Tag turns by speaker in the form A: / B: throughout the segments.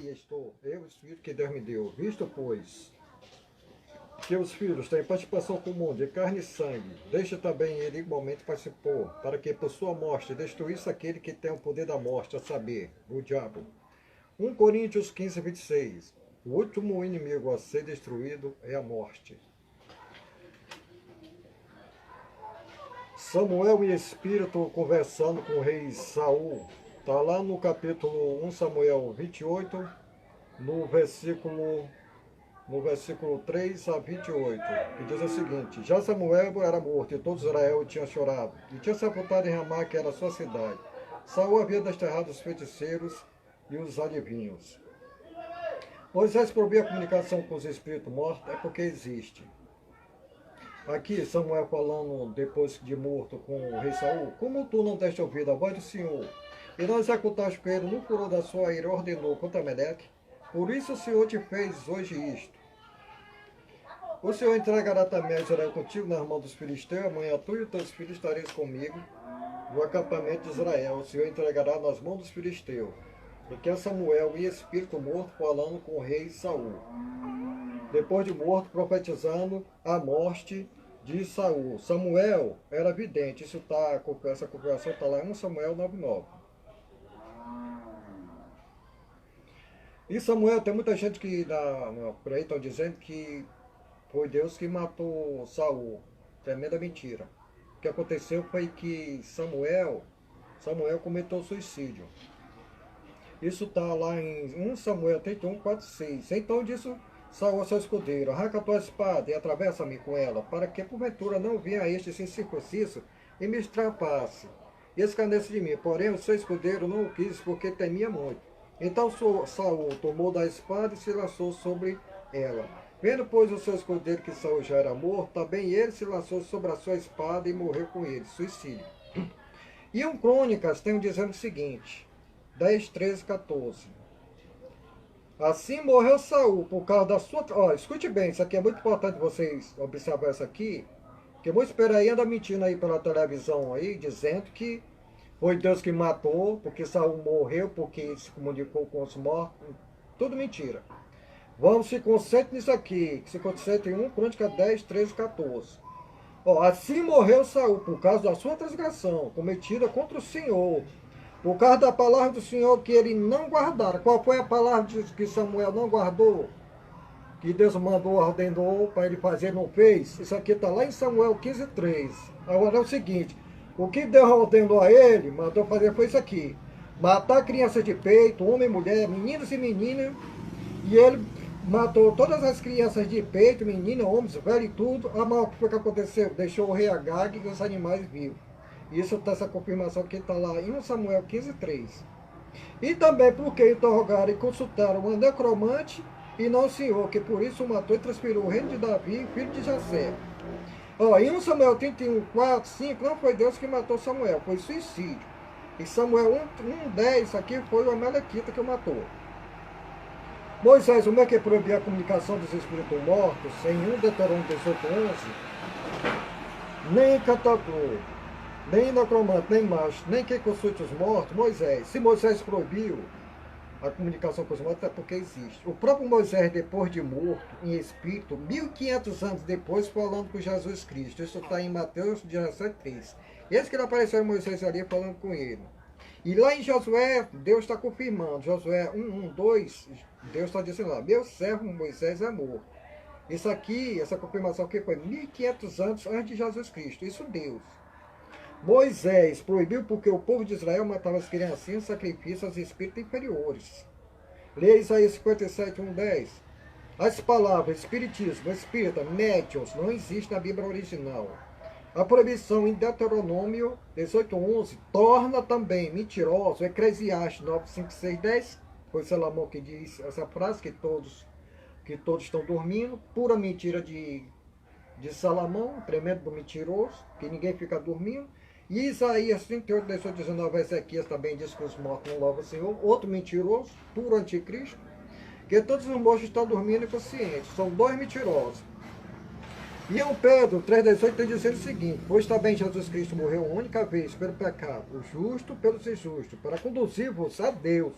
A: E estou, eu, Espírito que Deus me deu, visto, pois, que os filhos têm participação comum de carne e sangue, deixa também ele igualmente participou, para que por sua morte destruísse aquele que tem o poder da morte, a saber, o diabo. 1 Coríntios 15, 26. O último inimigo a ser destruído é a morte. Samuel e Espírito conversando com o rei Saul. Está lá no capítulo 1 Samuel 28, no versículo 3 a 28, que diz o seguinte: Já Samuel era morto, e todo Israel tinha chorado, e tinha sepultado em Ramá, que era a sua cidade. Saul havia desterrado os feiticeiros e os adivinhos. Moisés proibia a comunicação com os espíritos mortos, é porque existe. Aqui, Samuel falando depois de morto com o rei Saul: Como tu não deste ouvido a voz do Senhor, e não executaste com ele no furor da sua ira, ordenou contra Meleque, por isso o Senhor te fez hoje isto. O Senhor entregará também a Israel contigo nas mãos dos filisteus, amanhã tu e os teus filhos estareis comigo no acampamento de Israel. O Senhor entregará nas mãos dos filisteus. E que é Samuel e Espírito morto falando com o rei Saul. Depois de morto, profetizando a morte de Saul. Samuel era vidente. Essa configuração está lá em 1 Samuel 9:9. E Samuel, tem muita gente que por aí estão dizendo que foi Deus que matou Saul. Tremenda mentira. O que aconteceu foi que Samuel cometeu suicídio. Isso está lá em 1 Samuel 31, 4, 6. Então disse Saul ao seu escudeiro: Arranca a tua espada e atravessa-me com ela, para que porventura não venha este incircunciso e me estrapasse e escarneça de mim. Porém o seu escudeiro não o quis, porque temia muito. Então Saul tomou da espada e se lançou sobre ela. Vendo, pois, o seu escudeiro que Saul já era morto, também ele se lançou sobre a sua espada e morreu com ele. Suicídio. E um Crônicas tem dizendo o seguinte: 10, 13, 14. Assim morreu Saul por causa da sua... escute bem, isso aqui é muito importante vocês observar isso aqui, que muitos por aí andam mentindo aí pela televisão aí, dizendo que foi Deus que matou, porque Saul morreu, porque ele se comunicou com os mortos. Tudo mentira. Vamos se concentrar nisso aqui, que se concentra em 1 Crônica 10, 13, 14. Assim morreu Saul por causa da sua transgressão cometida contra o Senhor, por causa da palavra do Senhor que ele não guardara. Qual foi a palavra que Samuel não guardou? Que Deus mandou, ordenou para ele fazer, não fez? Isso aqui está lá em Samuel 15, 3. Agora é o seguinte: o que Deus ordenou a ele, mandou fazer, foi isso aqui: matar crianças de peito, homem e mulher, meninos e meninas. E ele matou todas as crianças de peito, meninas, homens, velhos e tudo. O que foi que aconteceu? Deixou o rei Agag e os animais vivos. Isso está essa confirmação que está lá em 1 Samuel 15, 3. E também porque interrogaram e consultaram uma necromante e não o Senhor, que por isso o matou e transferiu o reino de Davi, filho de Jessé. Em 1 Samuel 31, 4, 5, não foi Deus que matou Samuel, foi suicídio. E Samuel 1, 10, isso aqui foi o Amalequita que o matou. Moisés, como é que proibia a comunicação dos espíritos mortos, em 1 Deuteronômio 18, 11? Nem encantador, nem necromante, nem macho, nem quem consulte os mortos. Moisés, se Moisés proibiu a comunicação com os mortos, é porque existe. O próprio Moisés, depois de morto, em espírito, 1500 anos depois, falando com Jesus Cristo. Isso está em Mateus 17, 3. Esse que ele apareceu em Moisés ali, falando com ele. E lá em Josué, Deus está confirmando. Josué 1, 2, Deus está dizendo lá: meu servo Moisés é morto. Isso aqui, essa confirmação aqui foi 1500 anos antes de Jesus Cristo. Isso Deus. Moisés proibiu porque o povo de Israel matava as criancinhas em sacrifício aos espíritos inferiores. Leia Isaías 57, 1, 10. As palavras espiritismo, espírita, médiuns não existem na Bíblia original. A proibição em Deuteronômio 18:11 torna também mentiroso Eclesiastes 9:5, 6, 10. Foi Salomão que diz essa frase, que todos estão dormindo. Pura mentira de Salomão, tremendo mentiroso, que ninguém fica dormindo. E Isaías 38, 18, 19, Ezequias também diz que os mortos não louvam o Senhor. Outro mentiroso, puro anticristo, que todos os mortos estão dormindo inconscientes. São dois mentirosos. E em Pedro 3,18 está dizendo o seguinte: pois também Jesus Cristo morreu uma única vez pelo pecado, o justo pelos injustos, para conduzir-vos a Deus.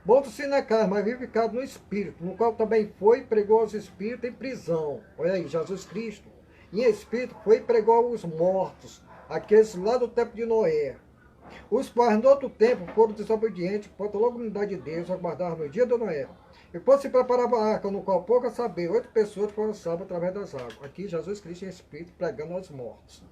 A: Morto-se na carne, mas vivificado no Espírito, no qual também foi e pregou aos espíritos em prisão. Olha aí, Jesus Cristo, em Espírito, foi e pregou aos mortos, aqueles lá do tempo de Noé. Os quais, no outro tempo, foram desobedientes, quanto à longanimidade de Deus, aguardaram no dia de Noé. E quando se preparava a arca, no qual pouco a saber, 8 pessoas foram salvas através das águas. Aqui, Jesus Cristo em Espírito, pregando aos mortos.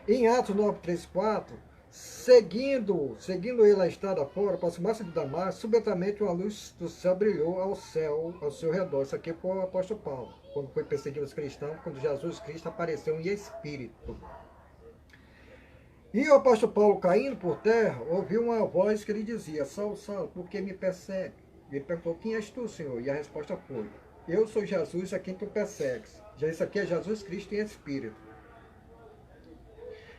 A: Em Atos 9, 3, 4, seguindo ele a estrada fora, aproximasse de Damasco, subitamente uma luz do céu brilhou ao seu redor. Isso aqui foi o apóstolo Paulo, quando foi perseguido os cristãos, quando Jesus Cristo apareceu em Espírito. E o apóstolo Paulo, caindo por terra, ouviu uma voz que lhe dizia: Saulo, Saulo, por que me persegue? Ele perguntou: quem és tu, Senhor? E a resposta foi: eu sou Jesus a quem tu persegues. Já isso aqui é Jesus Cristo em Espírito.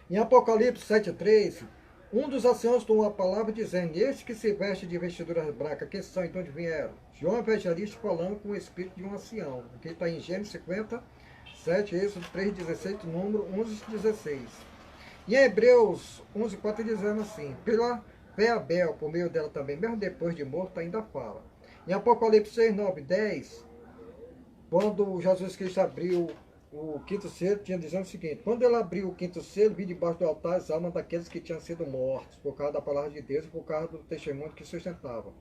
A: Em Apocalipse 7,13, um dos anciãos tomou a palavra dizendo: este que se veste de vestiduras brancas, quem são e de onde vieram? João Evangelista falando com o espírito de um ancião. Aqui está em Gênesis 57, Êxodo 3,16, número 11,16. E em Hebreus 11,4 dizendo assim: pela fé Abel, por meio dela também, mesmo depois de morto, ainda fala. Em Apocalipse 6, 9, 10, quando Jesus Cristo abriu o quinto selo, tinha dizendo o seguinte: quando ele abriu o quinto selo, vi debaixo do altar as almas daqueles que tinham sido mortos, por causa da palavra de Deus e por causa do testemunho que sustentavam.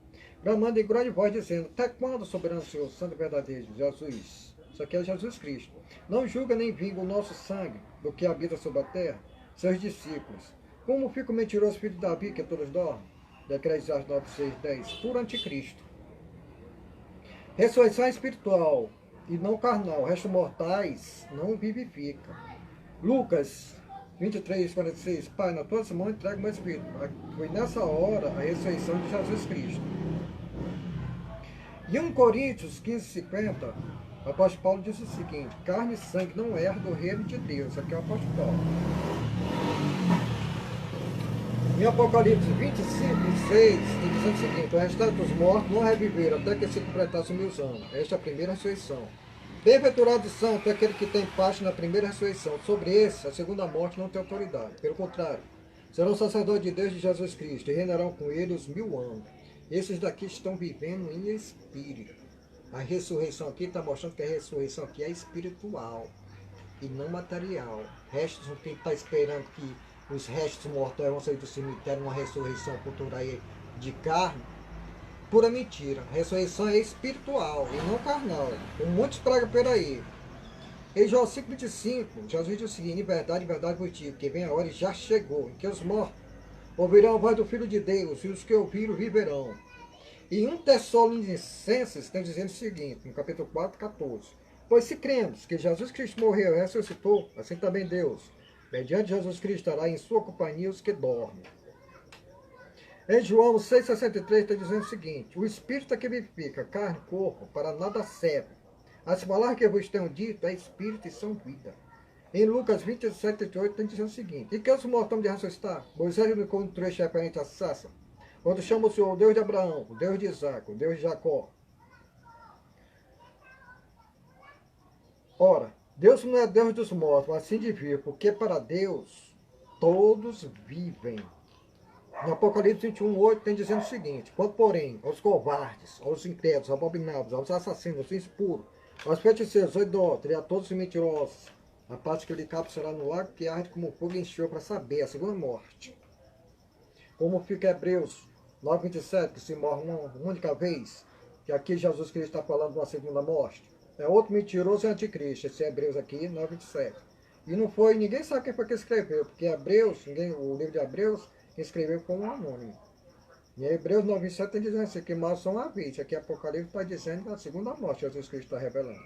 A: Bramando em grande voz, dizendo: até quando, soberano Senhor, santo e verdadeiro, Jesus? Isso aqui é Jesus Cristo. Não julga nem vinga o nosso sangue do que habita sobre a terra, seus discípulos. Como fica o mentiroso filho de Davi, que todos dormem? Eclesiastes 9, 6, 10. Puro anticristo. Ressurreição espiritual e não carnal. Restos mortais não vivifica. Lucas 23, 46. Pai, nas tuas mãos entrega o meu espírito. Foi nessa hora a ressurreição de Jesus Cristo. E 1 Coríntios 15, 50, o apóstolo Paulo disse o seguinte: carne e sangue não herdam o reino de Deus. Aqui é o apóstolo Paulo. Em Apocalipse 25, 6, está dizendo o seguinte: o restante dos mortos não reviveram até que se completassem 1000 anos. Esta é a primeira ressurreição. Bem-aventurado e santo é aquele que tem parte na primeira ressurreição. Sobre esse, a segunda morte não tem autoridade. Pelo contrário, serão sacerdotes de Deus de Jesus Cristo e reinarão com ele os 1000 anos. Esses daqui estão vivendo em espírito. A ressurreição aqui está mostrando que a ressurreição aqui é espiritual e não material. Restos, quem está esperando que os restos mortais vão sair do cemitério, uma ressurreição futura aí de carne, pura mentira. A ressurreição é espiritual e não carnal. Muitos pregam por aí. Em João 5,25, Jesus diz o seguinte: em verdade vos digo, que vem a hora e já chegou, em que os mortos ouvirão a voz do Filho de Deus, e os que ouviram viverão. E 1 Tessalonicenses está dizendo o seguinte, no capítulo 4, 14: pois se cremos que Jesus Cristo morreu e ressuscitou, assim também Deus, mediante Jesus Cristo, estará em sua companhia os que dormem. Em João 6,63 está dizendo o seguinte: o Espírito é que vivifica, carne e corpo, para nada serve. As palavras que eu vos tenho dito é Espírito e são vida. Em Lucas 27,8 está dizendo o seguinte: e que os mortos de ressuscitar? Moisés não encontrou este referente a Sassa, quando chama o Senhor o Deus de Abraão, o Deus de Isaac, o Deus de Jacó. Ora, Deus não é Deus dos mortos, mas sim de vivos, porque para Deus todos vivem. No Apocalipse 21:8 tem dizendo o seguinte: quanto porém aos covardes, aos incrédulos, aos abomináveis, aos assassinos, aos impuros, aos feiticeiros, aos idólatras e a todos os mentirosos, a parte que lhe cabe será no lago que arde como fogo e encheu para saber a segunda morte. Como fica Hebreus 9,27, que se morre uma única vez, que aqui Jesus Cristo está falando de uma segunda morte. É outro mentiroso e anticristo, esse Hebreus aqui, 9,27. E não foi, ninguém sabe quem foi que escreveu, porque Hebreus, o livro de Hebreus, quem escreveu foi um anônimo. E Hebreus 9,7 está dizendo assim, que maus são a vítima. Aqui Apocalipse está dizendo que a segunda morte Jesus Cristo está revelando.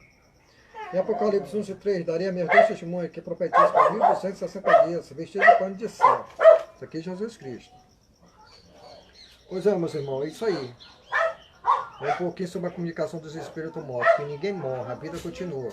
A: Em Apocalipse 11:3, daria minhas duas testemunhas que profetizam por 1260 dias, vestidos de pano de saco. Isso aqui é Jesus Cristo. Pois é, meus irmãos, é isso aí. É um pouquinho sobre a comunicação dos espíritos mortos, que ninguém morre, a vida continua.